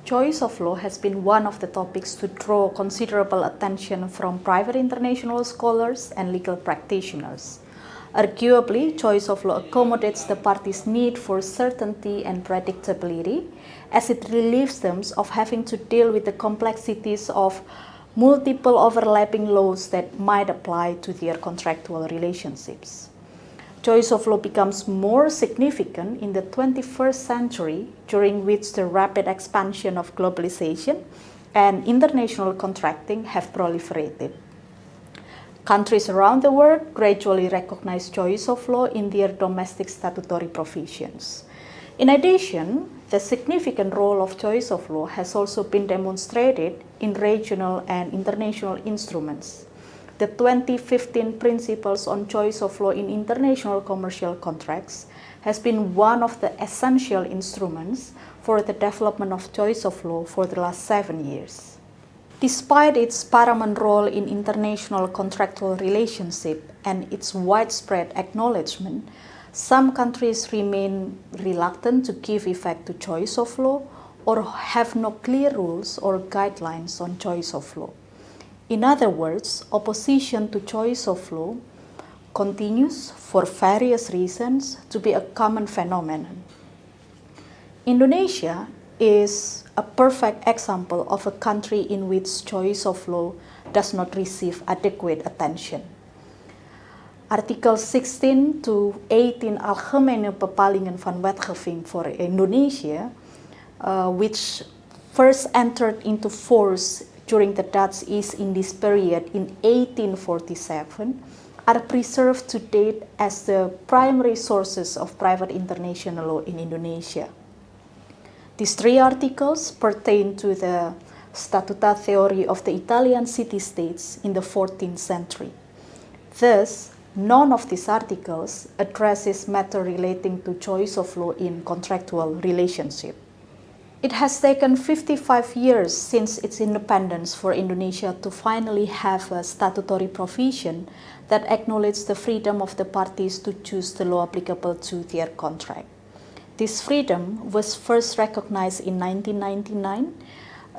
Choice of law has been one of the topics to draw considerable attention from private international scholars and legal practitioners. Arguably, choice of law accommodates the parties' need for certainty and predictability, as it relieves them of having to deal with the complexities of multiple overlapping laws that might apply to their contractual relationships. Choice of law becomes more significant in the 21st century, during which the rapid expansion of globalization and international contracting have proliferated. Countries around the world gradually recognize choice of law in their domestic statutory provisions. In addition, the significant role of choice of law has also been demonstrated in regional and international instruments. The 2015 Principles on Choice of Law in International Commercial Contracts has been one of the essential instruments for the development of choice of law for the last 7 years. Despite its paramount role in international contractual relationship and its widespread acknowledgement, some countries remain reluctant to give effect to choice of law or have no clear rules or guidelines on choice of law. In other words, opposition to choice of law continues, for various reasons, to be a common phenomenon. Indonesia is a perfect example of a country in which choice of law does not receive adequate attention. Artikel 16 to 18 Algemene Bepalingen van Wetgeving voor Indonesia, which first entered into force during the Dutch East Indies period in 1847, are preserved to date as the primary sources of private international law in Indonesia. These 3 articles pertain to the statuta theory of the Italian city-states in the 14th century. Thus, none of these articles addresses matter relating to choice of law in contractual relationship. It has taken 55 years since its independence for Indonesia to finally have a statutory provision that acknowledges the freedom of the parties to choose the law applicable to their contract. This freedom was first recognized in 1999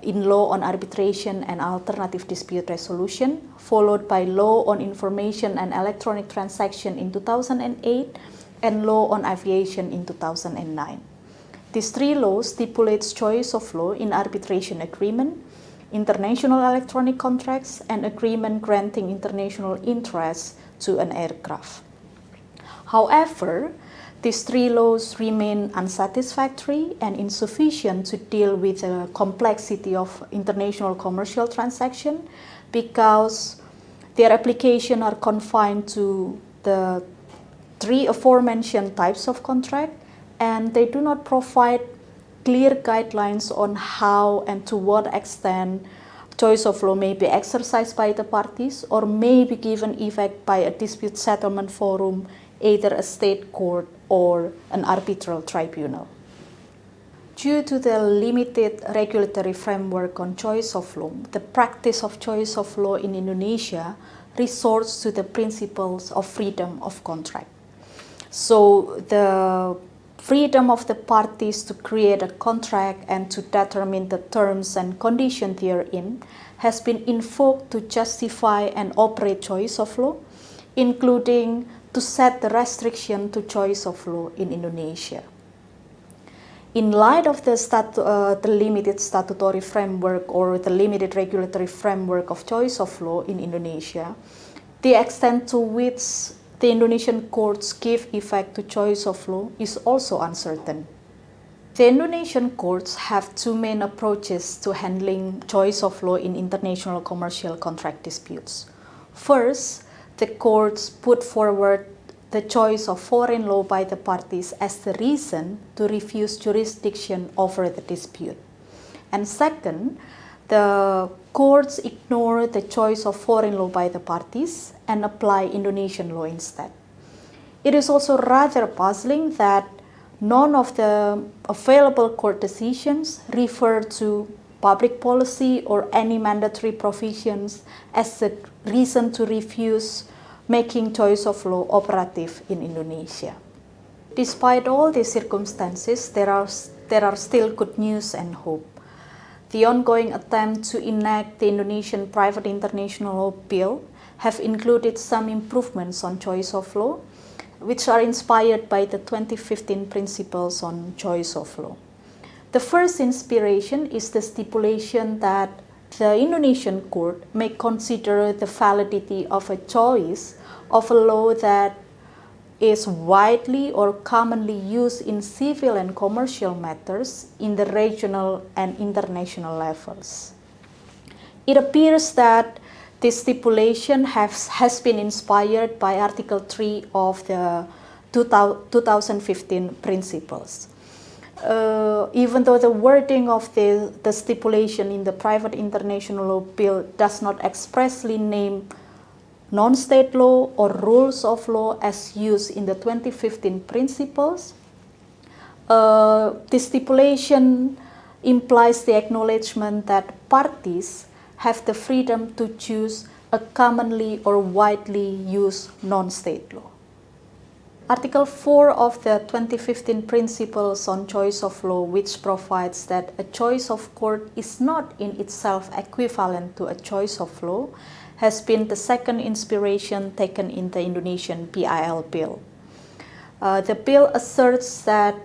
in Law on Arbitration and Alternative Dispute Resolution, followed by Law on Information and Electronic Transaction in 2008 and Law on Aviation in 2009. These 3 laws stipulates choice of law in arbitration agreement, international electronic contracts, and agreement granting international interest to an aircraft. However, these 3 laws remain unsatisfactory and insufficient to deal with the complexity of international commercial transaction because their application are confined to the 3 aforementioned types of contract, and they do not provide clear guidelines on how and to what extent choice of law may be exercised by the parties or may be given effect by a dispute settlement forum, either a state court or an arbitral tribunal. Due to the limited regulatory framework on choice of law, the practice of choice of law in Indonesia resorts to the principles of freedom of contract. So the freedom of the parties to create a contract and to determine the terms and conditions therein has been invoked to justify and operate choice of law, including to set the restriction to choice of law in Indonesia. In light of the limited statutory framework or the limited regulatory framework of choice of law in Indonesia, the extent to which the Indonesian courts give effect to choice of law is also uncertain. The Indonesian courts have 2 main approaches to handling choice of law in international commercial contract disputes. First, the courts put forward the choice of foreign law by the parties as the reason to refuse jurisdiction over the dispute. And second, the courts ignore the choice of foreign law by the parties and apply Indonesian law instead. It is also rather puzzling that none of the available court decisions refer to public policy or any mandatory provisions as the reason to refuse making choice of law operative in Indonesia. Despite all these circumstances, there are still good news and hope. the ongoing attempt to enact the Indonesian Private International Law Bill have included some improvements on choice of law, which are inspired by the 2015 principles on choice of law. The first inspiration is the stipulation that the Indonesian court may consider the validity of a choice of a law that is widely or commonly used in civil and commercial matters in the regional and international levels. It appears that this stipulation has been inspired by Article 3 of the 2015 principles. Even though the wording of the stipulation in the Private International Law Bill does not expressly name non-state law or rules of law as used in the 2015 principles, the stipulation implies the acknowledgement that parties have the freedom to choose a commonly or widely used non-state law. Article 4 of the 2015 Principles on Choice of Law, which provides that a choice of court is not in itself equivalent to a choice of law, has been the second inspiration taken in the Indonesian PIL bill. The bill asserts that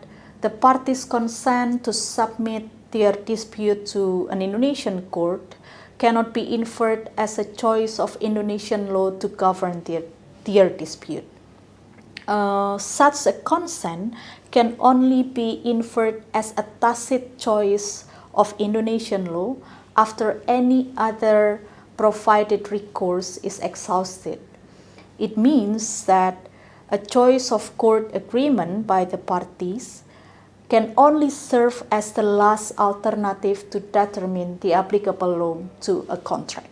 the parties' consent to submit their dispute to an Indonesian court cannot be inferred as a choice of Indonesian law to govern their dispute. Such a consent can only be inferred as a tacit choice of Indonesian law after any other provided recourse is exhausted. It means that a choice of court agreement by the parties can only serve as the last alternative to determine the applicable law to a contract.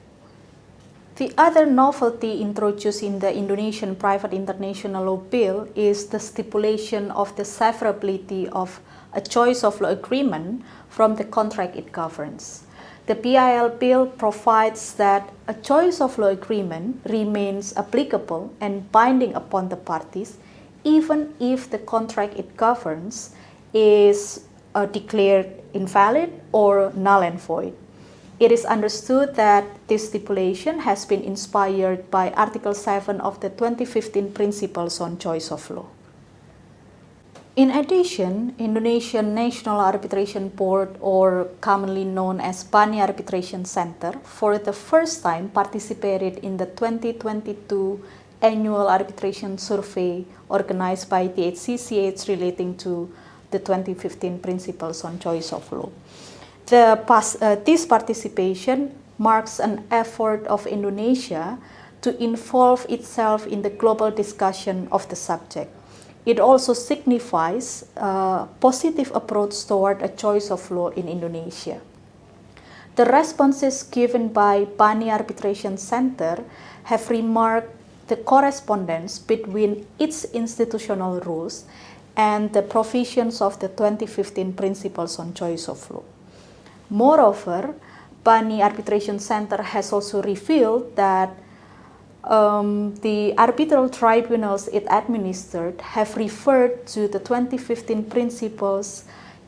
The other novelty introduced in the Indonesian Private International Law Bill is the stipulation of the severability of a choice of law agreement from the contract it governs. The PIL bill provides that a choice of law agreement remains applicable and binding upon the parties even if the contract it governs is declared invalid or null and void. It is understood that this stipulation has been inspired by Article 7 of the 2015 Principles on Choice of Law. In addition, Indonesian National Arbitration Board, or commonly known as Bani Arbitration Center, for the first time participated in the 2022 Annual Arbitration Survey organized by the HCCH relating to the 2015 Principles on Choice of Law. This participation marks an effort of Indonesia to involve itself in the global discussion of the subject. It also signifies a positive approach toward a choice of law in Indonesia. The responses given by Bani Arbitration Center have remarked the correspondence between its institutional rules and the provisions of the 2015 Principles on Choice of Law. Moreover, Bani Arbitration Center has also revealed that the arbitral tribunals it administered have referred to the 2015 principles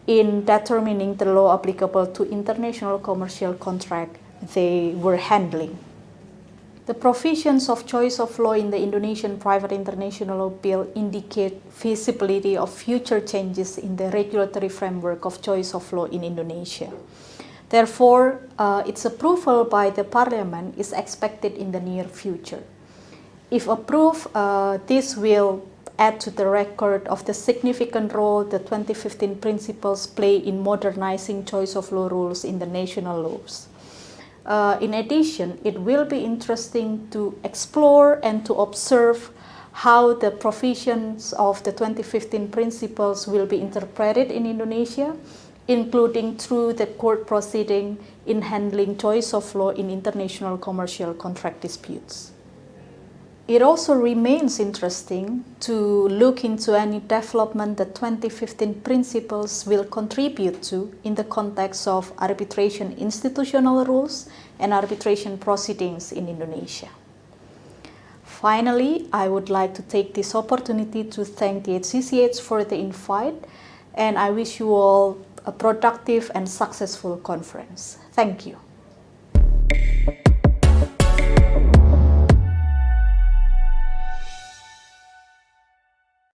in determining the law applicable to international commercial contract they were handling. The provisions of choice of law in the Indonesian Private International Law Bill indicate feasibility of future changes in the regulatory framework of choice of law in Indonesia. Therefore, its approval by the Parliament is expected in the near future. If approved, this will add to the record of the significant role the 2015 principles play in modernizing choice of law rules in the national laws. In addition, it will be interesting to explore and to observe how the provisions of the 2015 principles will be interpreted in Indonesia, including through the court proceeding in handling choice of law in international commercial contract disputes. It also remains interesting to look into any development the 2015 principles will contribute to in the context of arbitration institutional rules and arbitration proceedings in Indonesia. Finally, I would like to take this opportunity to thank the HCCH for the invite, and I wish you all a productive and successful conference. Thank you.